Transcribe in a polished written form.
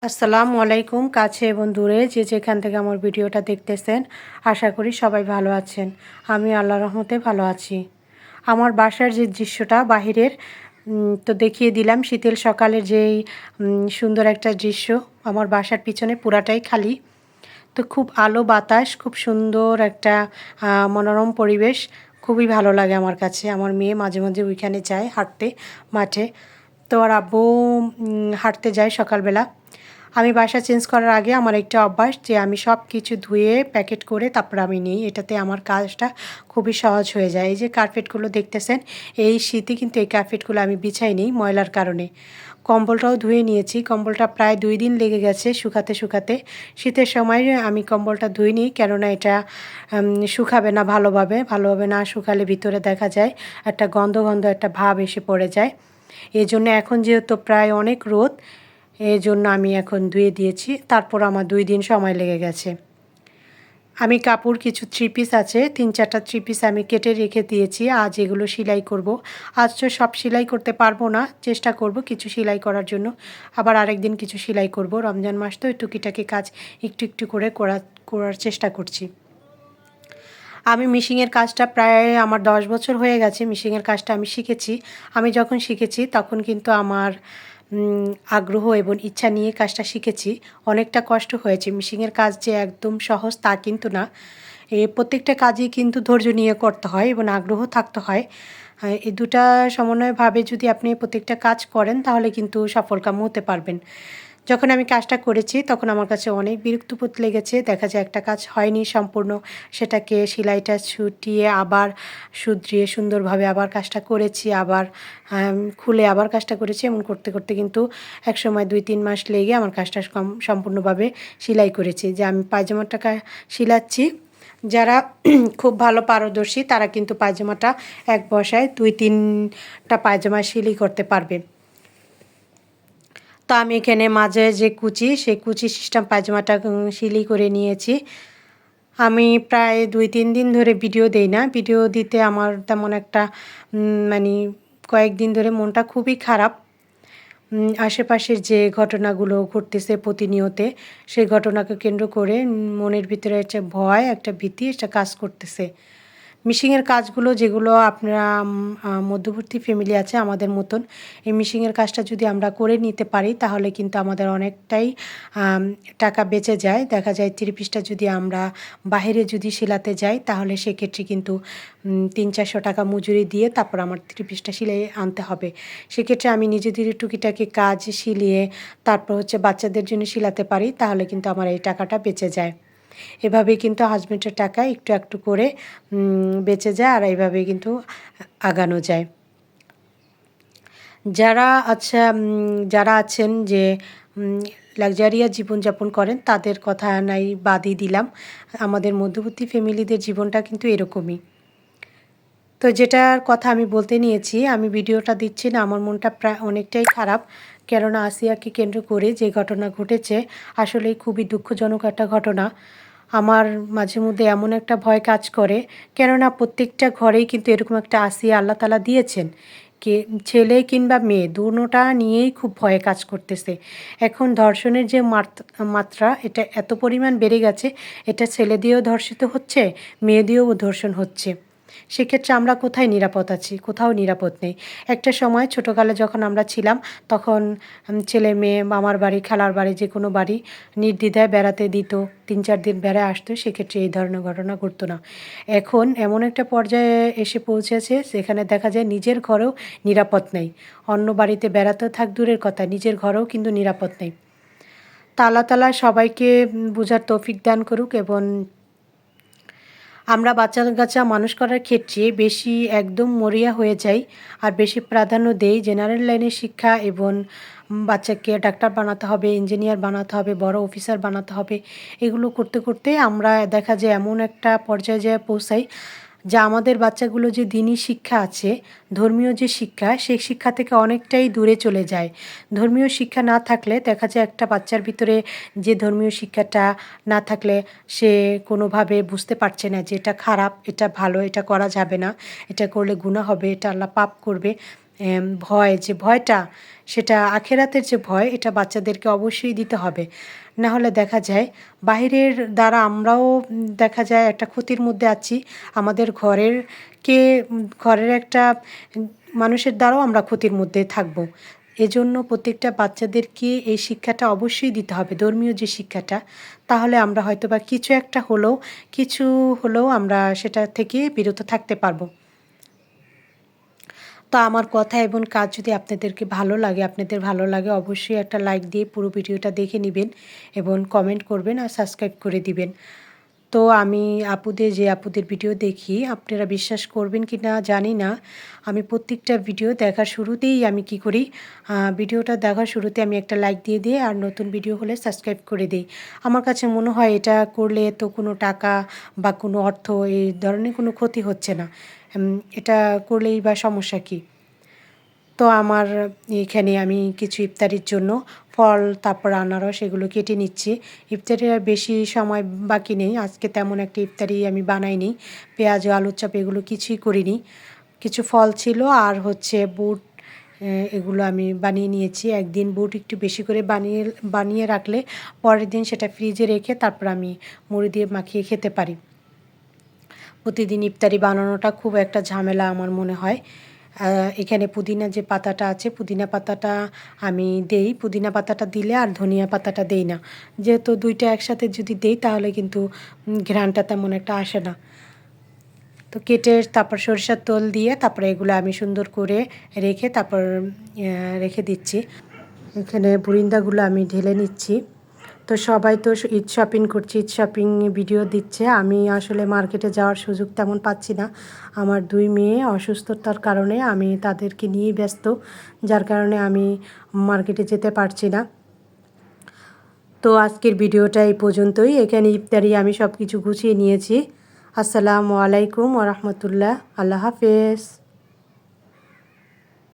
আসসালামু আলাইকুম কাছে এবং দূরে যে যেখান থেকে আমার ভিডিওটা দেখতেছেন আশা করি সবাই ভালো আছেন। আমি আল্লাহর রহমতে ভালো আছি। আমার বাসার যে দৃশ্যটা বাহিরের তো দেখিয়ে দিলাম শীতের সকালের যেই সুন্দর একটা দৃশ্য। আমার বাসার পিছনে পুরাটাই খালি, তো খুব আলো বাতাস, খুব সুন্দর একটা মনোরম পরিবেশ। খুবই ভালো লাগে আমার কাছে। আমার মেয়ে মাঝে মাঝে ওইখানে যায় হাঁটতে মাঠে, তো আর আব্বু হাঁটতে যায় সকালবেলা। আমি বাসা চেঞ্জ করার আগে আমার একটা অভ্যাস যে আমি সব কিছু ধুয়ে প্যাকেট করে তারপর আমি নিই। এটাতে আমার কাজটা খুবই সহজ হয়ে যায়। এই যে কার্পেটগুলো দেখতেছেন, এই শীতে কিন্তু এই কার্পেটগুলো আমি বিছাই নিই ময়লার কারণে। কম্বলটাও ধুয়ে নিয়েছি। কম্বলটা প্রায় 2 দিন লেগে গেছে শুকাতে শুকাতে। শীতের সময় আমি কম্বলটা ধুই নিই, কেননা এটা শুকাবে না ভালোভাবে না শুকালে ভিতরে দেখা যায় একটা গন্ধ গন্ধ একটা ভাব এসে পড়ে যায়। এই জন্য এখন যেহেতু প্রায় অনেক রোদ, এই জন্য আমি এখন ধুয়ে দিয়েছি। তারপর আমার 2 দিন সময় লেগে গেছে। আমি কাপড় কিছু 3 পিস আছে, 3-4টা 3 পিস আমি কেটে রেখে দিয়েছি। আজ এগুলো সেলাই করব। আজ তো সব সেলাই করতে পারবো না, চেষ্টা করব কিছু সেলাই করার জন্য। আবার আরেকদিন কিছু সেলাই করব। রমজান মাস তো টুকিটাকি কাজ একটু একটু করে করার চেষ্টা করছি। আমি মিশিংয়ের কাজটা প্রায় আমার 10 বছর হয়ে গেছে। মিশিংয়ের কাজটা আমি শিখেছি। আমি যখন শিখেছি তখন কিন্তু আমার আগ্রহ এবং ইচ্ছা নিয়ে কাজটা শিখেছি। অনেকটা কষ্ট হয়েছে। মিশিংয়ের কাজ যে একদম সহজ তা কিন্তু না। প্রত্যেকটা কাজই কিন্তু ধৈর্য নিয়ে করতে হয় এবং আগ্রহ থাকতে হয়। এই দুটা সমন্বয়ভাবে যদি আপনি প্রত্যেকটা কাজ করেন তাহলে কিন্তু সফলকাম হতে পারবেন। যখন আমি কাজটা করেছি তখন আমার কাছে অনেক বিরক্তবোধ লেগেছে। দেখা যায় একটা কাজ হয়নি সম্পূর্ণ, সেটাকে সেলাইটা ছুটিয়ে আবার শুধরিয়ে সুন্দরভাবে আবার কাজটা করেছি, আবার খুলে আবার কাজটা করেছি। এমন করতে করতে কিন্তু একসময় 2-3 মাস লেগে আমার কাজটা সম্পূর্ণভাবে সেলাই করেছি। যে আমি পায়জামাটা সেলাচ্ছি, যারা খুব ভালো পারদর্শী তারা কিন্তু পায়জামাটা এক বসায় 2-3টা পায়জামা সেলাই করতে পারবে। তো আমি এখানে মাঝে যে কুচি, সেই কুচি সিস্টেম পায়জামাটা সেলাই করে নিয়েছি। আমি প্রায় 2-3 দিন ধরে ভিডিও দেই না। ভিডিও দিতে আমার তেমন একটা মানে কয়েকদিন ধরে মনটা খুবই খারাপ। আশেপাশের যে ঘটনাগুলো ঘটতেছে প্রতিনিয়তে, সেই ঘটনাকে কেন্দ্র করে মনের ভিতরে একটা ভয়, একটা ভীতি এটা কাজ করতেছে। মিশিংয়ের কাজগুলো যেগুলো আপনারা মধ্যবর্তী ফ্যামিলি আছে আমাদের মতন, এই মিশিংয়ের কাজটা যদি আমরা করে নিতে পারি তাহলে কিন্তু আমাদের অনেকটাই টাকা বেঁচে যায়। দেখা যায় 3 পিসটা যদি আমরা বাহিরে যদি সেলাতে যাই তাহলে সেক্ষেত্রে কিন্তু 300-400 টাকা মজুরি দিয়ে তারপর আমার 3 পিসটা সেলাই আনতে হবে। সেক্ষেত্রে আমি নিজেদের টুকিটাকি কাজ সিলিয়ে তারপর হচ্ছে বাচ্চাদের জন্য সেলাতে পারি, তাহলে কিন্তু আমার এই টাকাটা বেঁচে যায়। এভাবেই কিন্তু হাসব্যান্ডের টাকা একটু একটু করে বেঁচে যায়, আর এইভাবেই কিন্তু আগানো যায়। যারা আচ্ছা যারা আছেন যে লাক্সারিয়াস জীবনযাপন করেন তাদের কথা নাই বাদই দিলাম। আমাদের মধ্যবর্তী ফ্যামিলিদের জীবনটা কিন্তু এরকমই। তো যেটার কথা আমি বলতে নিয়েছি, আমি ভিডিওটা দিচ্ছি না, আমার মনটা প্রায় অনেকটাই খারাপ। কেননা আসিয়াকে কেন্দ্র করে যে ঘটনা ঘটেছে আসলেই খুবই দুঃখজনক একটা ঘটনা। আমার মাঝে মধ্যে এমন একটা ভয় কাজ করে, কেননা প্রত্যেকটা ঘরেই কিন্তু এরকম একটা আসিয়া আল্লাহ তাআলা দিয়েছেন। কে ছেলে কিংবা মেয়ে দুটোটা নিয়েই খুব ভয়ে কাজ করতেছে। এখন ধর্ষণের যে মাত্রা এটা এত পরিমাণ বেড়ে গেছে, এটা ছেলে দিয়েও ধর্ষিত হচ্ছে, মেয়ে দিয়েও ধর্ষণ হচ্ছে। সেক্ষেত্রে আমরা কোথায় নিরাপদ আছি? কোথাও নিরাপদ নেই। একটা সময় ছোটোকালে যখন আমরা ছিলাম তখন ছেলে মেয়ে মামার বাড়ি, খালার বাড়ি, যে কোনো বাড়ি নির্দ্বিধায় বেড়াতে দিত। 3-4 দিন বেড়ায় আসতো, সেক্ষেত্রে এই ধরনের ঘটনা ঘটতো না। এখন এমন একটা পর্যায়ে এসে পৌঁছেছে যেখানে দেখা যায় নিজের ঘরেও নিরাপদ নেই। অন্য বাড়িতে বেড়াতে থাক দূরের কথা, নিজের ঘরেও কিন্তু নিরাপদ নেই। তা আল্লাহ তাআলা সবাইকে বুঝার তৌফিক দান করুক, এবং আমরা বাচ্চা-কাচ্চা মানুষ করার ক্ষেত্রে বেশি একদম মরিয়া হয়ে যাই আর বেশি প্রাধান্য দেই জেনারেল লাইনের শিক্ষা, এবং বাচ্চাকে ডাক্তার বানাতে হবে, ইঞ্জিনিয়ার বানাতে হবে, বড় অফিসার বানাতে হবে। এগুলো করতে করতে আমরা দেখা যায় এমন একটা পর্যায়ে যেয়ে পৌঁছাই যা আমাদের বাচ্চাগুলো যে দিনই শিক্ষা আছে, ধর্মীয় যে শিক্ষা, সেই শিক্ষা থেকে অনেকটাই দূরে চলে যায়। ধর্মীয় শিক্ষা না থাকলে দেখা যায় একটা বাচ্চার ভিতরে যে ধর্মীয় শিক্ষাটা না থাকলে সে কোনোভাবে বুঝতে পারছে না যে এটা খারাপ, এটা ভালো, এটা করা যাবে না, এটা করলে গুনাহ হবে, এটা আল্লাহ পাপ করবে। ভয়, যে ভয়টা, সেটা আখেরাতের যে ভয়, এটা বাচ্চাদেরকে অবশ্যই দিতে হবে। না হলে দেখা যায় বাহিরের দ্বারা আমরাও দেখা যায় একটা ক্ষতির মধ্যে আছি। আমাদের ঘরের একটা মানুষের দ্বারাও আমরা ক্ষতির মধ্যে থাকব। এজন্য প্রত্যেকটা বাচ্চাদেরকে এই শিক্ষাটা অবশ্যই দিতে হবে, ধর্মীয় যে শিক্ষাটা। তাহলে আমরা হয়তোবা কিছু হলেও আমরা সেটা থেকে বিরত থাকতে পারবো। তো আমার কথা এবং কাজ যদি আপনাদের ভালো লাগে অবশ্যই একটা লাইক দিয়ে পুরো ভিডিওটা দেখে নেবেন এবং কমেন্ট করবেন আর সাবস্ক্রাইব করে দিবেন। তো আমি যে আপুদের ভিডিও দেখি, আপনারা বিশ্বাস করবেন কি না জানি না, আমি প্রত্যেকটা ভিডিও দেখার শুরুতেই আমি কি করি, ভিডিওটা দেখার শুরুতে আমি একটা লাইক দিয়ে দিই আর নতুন ভিডিও হলে সাবস্ক্রাইব করে দিই। আমার কাছে মনে হয় এটা করলে তো কোনো টাকা বা কোনো অর্থ এই ধরনের কোনো ক্ষতি হচ্ছে না। এটা করলেই বা সমস্যা কী? তো আমার এখানে আমি কিছু ইফতারির জন্য ফল, তারপর আনারস এগুলো কেটে নিচ্ছি। ইফতারির আর বেশি সময় বাকি নেই। আজকে তেমন একটা ইফতারি আমি বানাইনি। পেঁয়াজ ও আলুর চপ এগুলো কিছুই করিনি। কিছু ফল ছিল আর হচ্ছে বুট, এগুলো আমি বানিয়ে নিয়েছি। একদিন বুট একটু বেশি করে বানিয়ে রাখলে পরের দিন সেটা ফ্রিজে রেখে তারপর আমি মুড়ি দিয়ে মাখিয়ে খেতে পারি। প্রতিদিন ইফতারি বানানোটা খুব একটা ঝামেলা আমার মনে হয়। এখানে পুদিনা যে পাতাটা আছে, পুদিনা পাতাটা আমি দেই। পুদিনা পাতাটা দিলে আর ধনিয়া পাতাটা দেই না। যেহেতু ২ টা একসাথে যদি দেই তাহলে কিন্তু ঘ্রাণটা তেমন একটা আসে না। তো কেটে তারপর সরিষার তেল দিয়ে তারপরে এগুলো আমি সুন্দর করে রেখে দিচ্ছি। এখানে বুরিন্দাগুলো আমি ঢেলে নিচ্ছি। তো সবাই তো ঈদ শপিং করছে, ঈদ শপিং ভিডিও দিচ্ছে। আমি আসলে মার্কেটে যাওয়ার সুযোগ তেমন পাচ্ছি না। আমার ২ মেয়ে অসুস্থতার কারণে আমি তাদেরকে নিয়েই ব্যস্ত, যার কারণে আমি মার্কেটে যেতে পারছি না। তো আজকের ভিডিওটা এই পর্যন্তই। এখানে ইফতারি আমি সব কিছু গুছিয়ে নিয়েছি। আসসালামু আলাইকুম ওয়া রাহমাতুল্লাহ। আল্লাহ হাফেজ।